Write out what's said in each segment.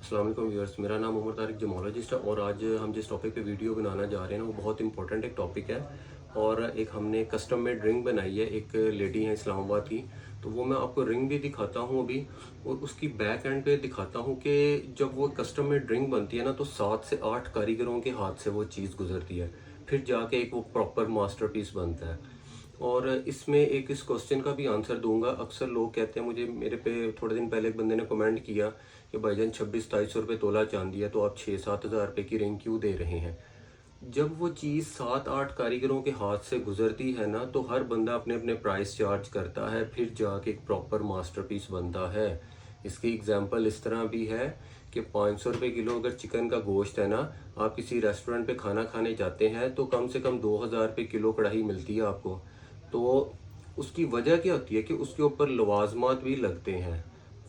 अस्सलाम वालेकुम व्यूअर्स, मेरा नाम उमर तारिक जमोलॉजिस्ट है और आज हम जिस टॉपिक पे वीडियो बनाना जा रहे हैं ना वो बहुत इंपॉर्टेंट एक टॉपिक है। और एक हमने कस्टम मेड रिंग बनाई है, एक लेडी है इस्लामाबाद की। तो वो मैं आपको रिंग भी दिखाता हूँ अभी, और उसकी बैक एंड पे दिखाता हूँ कि जब वो कस्टम मेड रिंग बनती है ना तो 7 से 8 कारीगरों के हाथ से वो चीज़ गुजरती है, फिर जाके एक वो प्रॉपर मास्टरपीस बनता है। और इसमें एक इस क्वेश्चन का भी आंसर दूंगा। अक्सर लोग कहते हैं, मुझे मेरे पे थोड़े दिन पहले एक बंदे ने कमेंट किया कि भाईजान 26-2700 रुपये तोला चांदी है तो आप 6-7 हज़ार रुपये की रिंग क्यों दे रहे हैं। जब वो चीज़ 7-8 कारीगरों के हाथ से गुजरती है ना तो हर बंदा अपने अपने प्राइस चार्ज करता है, फिर जाके एक प्रॉपर मास्टरपीस बनता है। इसकी एग्जांपल इस तरह भी है कि 500 रुपये किलो अगर चिकन का गोश्त है ना, आप किसी रेस्टोरेंट पे खाना खाने जाते हैं तो कम से कम 2,000 रुपये किलो कढ़ाई मिलती है आपको। तो उसकी वजह क्या होती है कि उसके ऊपर लवाजमात भी लगते हैं,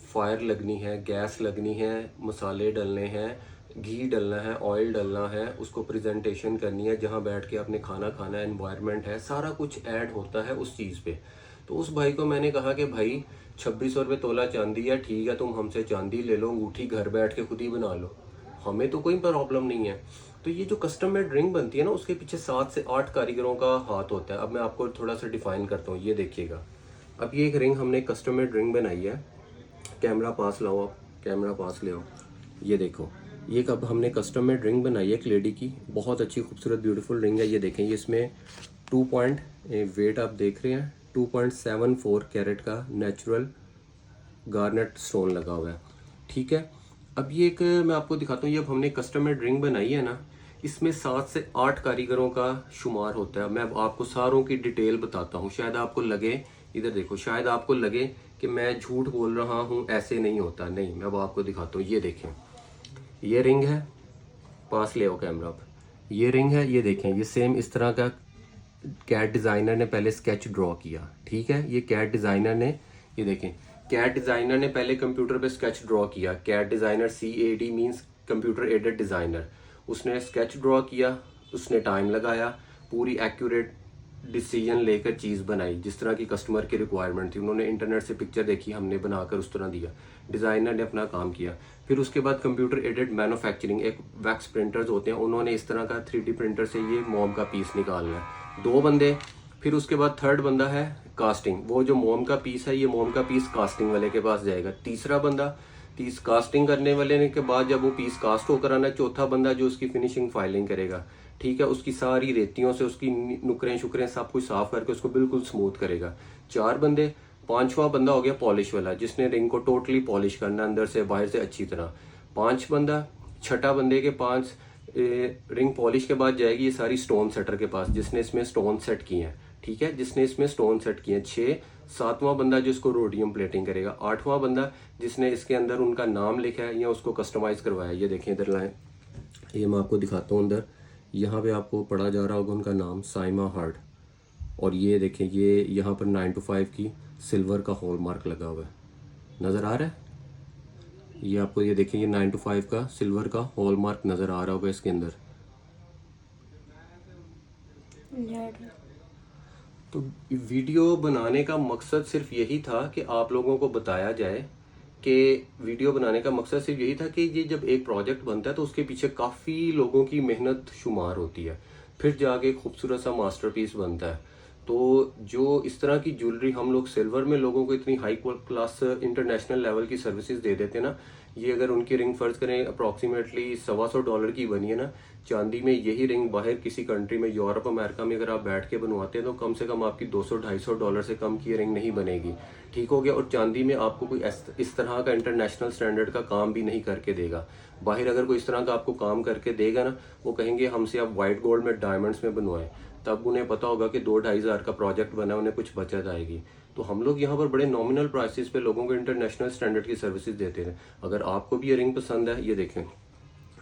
फायर लगनी है, गैस लगनी है, मसाले डलने हैं, घी डलना है, ऑयल डलना है, उसको प्रेजेंटेशन करनी है, जहाँ बैठ के आपने खाना खाना है, एनवायरनमेंट है, सारा कुछ ऐड होता है उस चीज़ पे। तो उस भाई को मैंने कहा कि भाई 2600 रुपये तोला चांदी है, ठीक है, तुम हमसे चांदी ले लो, अंगूठी घर बैठ के खुद ही बना लो, हमें तो कोई प्रॉब्लम नहीं है। तो ये जो कस्टम मेड रिंग बनती है ना उसके पीछे 7 से 8 कारीगरों का हाथ होता है। अब मैं आपको थोड़ा सा डिफाइन करता हूँ, ये देखिएगा। अब ये एक रिंग हमने कस्टम मेड रिंग बनाई है। कैमरा पास लाओ, आप कैमरा पास ले आओ। ये देखो, ये कब हमने कस्टम मेड रिंग बनाई है एक लेडी की, बहुत अच्छी खूबसूरत ब्यूटीफुल रिंग है। ये देखें, ये इसमें 2 पॉइंट वेट आप देख रहे हैं, 2.74 कैरेट का नेचुरल गार्नेट स्टोन लगा हुआ है। ठीक है। अब ये एक मैं आपको दिखाता हूँ, ये अब हमने कस्टम मेड रिंग बनाई है ना, इसमें 7 से 8 कारीगरों का शुमार होता है। मैं अब आपको सारों की डिटेल बताता हूँ, शायद आपको लगे, इधर देखो, शायद आपको लगे कि मैं झूठ बोल रहा हूँ, ऐसे नहीं होता। नहीं, मैं अब आपको दिखाता हूँ। ये देखें, ये रिंग है, पास ले आओ कैमरा आप। ये रिंग है, ये देखें, ये सेम इस तरह का कैट डिज़ाइनर ने पहले स्केच ड्रॉ किया। ठीक है, ये कैट डिज़ाइनर ने, ये देखें, कैट डिज़ाइनर ने पहले कंप्यूटर पे स्केच ड्रॉ किया। CAD designer CAD means computer aided designer. उसने स्केच ड्रॉ किया, उसने टाइम लगाया, पूरी एक्यूरेट डिसीजन लेकर चीज़ बनाई जिस तरह की कस्टमर की रिक्वायरमेंट थी। उन्होंने इंटरनेट से पिक्चर देखी, हमने बनाकर उस तरह दिया, डिज़ाइनर ने अपना काम किया। फिर उसके बाद कंप्यूटर एडेड मैन्युफैक्चरिंग, एक वैक्स प्रिंटर्स होते हैं, उन्होंने इस तरह का 3D प्रिंटर से ये मोम का पीस निकालना है, 2 बंदे। फिर उसके बाद थर्ड बंदा है कास्टिंग, वो जो मोम का पीस है, ये मोम का पीस कास्टिंग वाले के पास जाएगा। तीसरा बंदा, तीस कास्टिंग करने वाले के बाद जब वो पीस कास्ट होकर आना है, चौथा बंदा जो उसकी फिनिशिंग फाइलिंग करेगा। ठीक है, उसकी सारी रेतियों से उसकी नुकरें शुकरें सब कुछ साफ करके उसको बिल्कुल स्मूथ करेगा। 4 बंदे। पांचवा बंदा हो गया पॉलिश वाला, जिसने रिंग को टोटली पॉलिश करना अंदर से बाहर से अच्छी तरह। 5 बंदा। छठा बंदे के 5 रिंग पॉलिश के बाद जाएगी ये सारी स्टोन सेटर के पास, जिसने इसमें स्टोन सेट किए हैं। ठीक है, जिसने इसमें स्टोन सेट किए हैं 6। सातवां बंदा जो इसको रोडियम प्लेटिंग करेगा। आठवां बंदा जिसने इसके अंदर उनका नाम लिखा है या उसको कस्टमाइज करवाया। ये देखें, इधर लाएं, ये मैं आपको दिखाता हूँ अंदर। यहाँ पे आपको पढ़ा जा रहा होगा उनका नाम, साइमा हार्ट। और ये देखें, ये यहाँ पर 9 to 5 की सिल्वर का हॉल मार्क लगा हुआ है, नज़र आ रहा है? ये आपको, ये देखें, ये 9 to 5 का सिल्वर का हॉल मार्क नज़र आ रहा होगा इसके अंदर। तो वीडियो बनाने का मकसद सिर्फ यही था कि आप लोगों को बताया जाए कि वीडियो बनाने का मकसद सिर्फ यही था कि ये जब एक प्रोजेक्ट बनता है तो उसके पीछे काफ़ी लोगों की मेहनत शुमार होती है, फिर जाके खूबसूरत सा मास्टरपीस बनता है। तो जो इस तरह की ज्वेलरी हम लोग सिल्वर में लोगों को इतनी हाई क्लास इंटरनेशनल लेवल की सर्विसेज दे देते हैं ना, ये अगर उनकी रिंग फर्ज करें अप्रॉक्सीमेटली $125 की बनी है ना, चांदी में यही रिंग बाहर किसी कंट्री में, यूरोप अमेरिका में अगर आप बैठ के बनवाते हैं तो कम से कम आपकी $200-250 से कम की रिंग नहीं बनेगी। ठीक हो गया। और चांदी में आपको कोई इस तरह का इंटरनेशनल स्टैंडर्ड का काम भी नहीं करके देगा। बाहर अगर कोई इस तरह का आपको काम करके देगा ना, वो कहेंगे हमसे आप वाइट गोल्ड में डायमंड्स में बनवाएं, तब उन्हें पता होगा कि 2-2.5 हज़ार का प्रोजेक्ट बना, उन्हें कुछ बचत आएगी। तो हम लोग यहाँ पर बड़े नॉमिनल प्राइसेस पे लोगों को इंटरनेशनल स्टैंडर्ड की सर्विसेज देते हैं। अगर आपको भी ये रिंग पसंद है, ये देखें,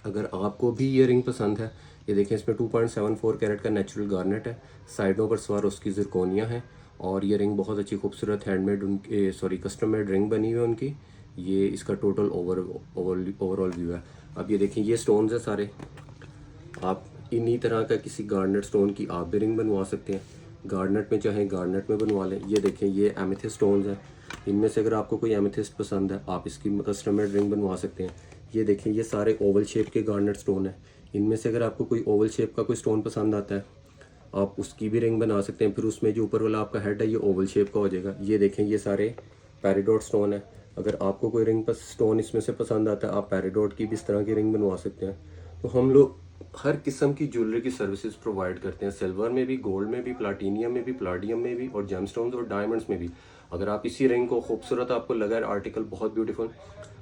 अगर आपको भी ये रिंग पसंद है, ये देखें, इसमें 2.74 कैरेट का नेचुरल गार्नेट है, साइडों पर सवार उसकी जिरकोनिया है। और ये रिंग बहुत अच्छी खूबसूरत हैंडमेड उनके कस्टम मेड रिंग बनी हुई है उनकी। ये इसका टोटल ओवरऑल व्यू है। अब ये देखें, ये स्टोन्स है सारे, आप इन्हीं तरह का किसी गार्नेट स्टोन की आप भी रिंग बनवा सकते हैं। गार्नेट में चाहे गार्नेट में बनवा लें। ये देखें, ये एमेथिस्ट स्टोन्स हैं, इनमें से अगर आपको कोई एमेथिस्ट पसंद है आप इसकी कस्टम मेड रिंग बनवा सकते हैं। ये देखें, ये सारे ओवल शेप के गार्नेट स्टोन है। इनमें से अगर आपको कोई ओवल शेप का कोई स्टोन पसंद आता है, आप उसकी भी रिंग बना सकते हैं। फिर उसमें जो ऊपर वाला आपका हेड है ये ओवल शेप का हो जाएगा। ये देखें, ये सारे पैराडॉट स्टोन है। अगर आपको कोई रिंग पर स्टोन इसमें से पसंद आता है, आप पैराडॉट की भी इस तरह की रिंग बनवा सकते हैं। तो हम लोग हर किस्म की ज्वेलरी की सर्विसेज प्रोवाइड करते हैं, सिल्वर में भी, गोल्ड में भी, प्लाटीनियम में भी, प्लाटियम में भी, और जेमस्टोन्स और डायमंड्स में भी। अगर आप इसी रिंग को खूबसूरत आपको लगा है आर्टिकल बहुत ब्यूटीफुल,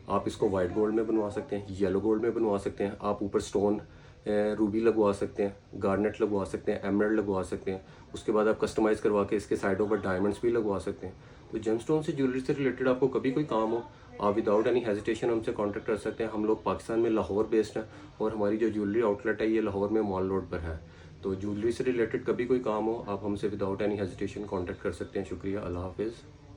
आप इसको वाइट गोल्ड में बनवा सकते हैं, येलो गोल्ड में बनवा सकते हैं। आप ऊपर स्टोन रूबी लगवा सकते हैं, गार्नेट लगवा सकते हैं, एमराल्ड लगवा सकते हैं। उसके बाद आप कस्टमाइज करवा के इसके साइडों पर डायमंड्स भी लगवा सकते हैं। तो जेमस्टोन से ज्वेलरी से रिलेटेड आपको कभी कोई काम हो, आप विदाउट एनी हेजिटेशन हमसे कांटेक्ट कर सकते हैं। हम लोग पाकिस्तान में लाहौर बेस्ड हैं और हमारी जो ज्वेलरी आउटलेट है ये लाहौर में मॉल रोड पर है। तो ज्वेलरी से रिलेटेड कभी कोई काम हो, आप हमसे विदाउट एनी हेजिटेशन कांटेक्ट कर सकते हैं। शुक्रिया, अल्लाह हाफिज़।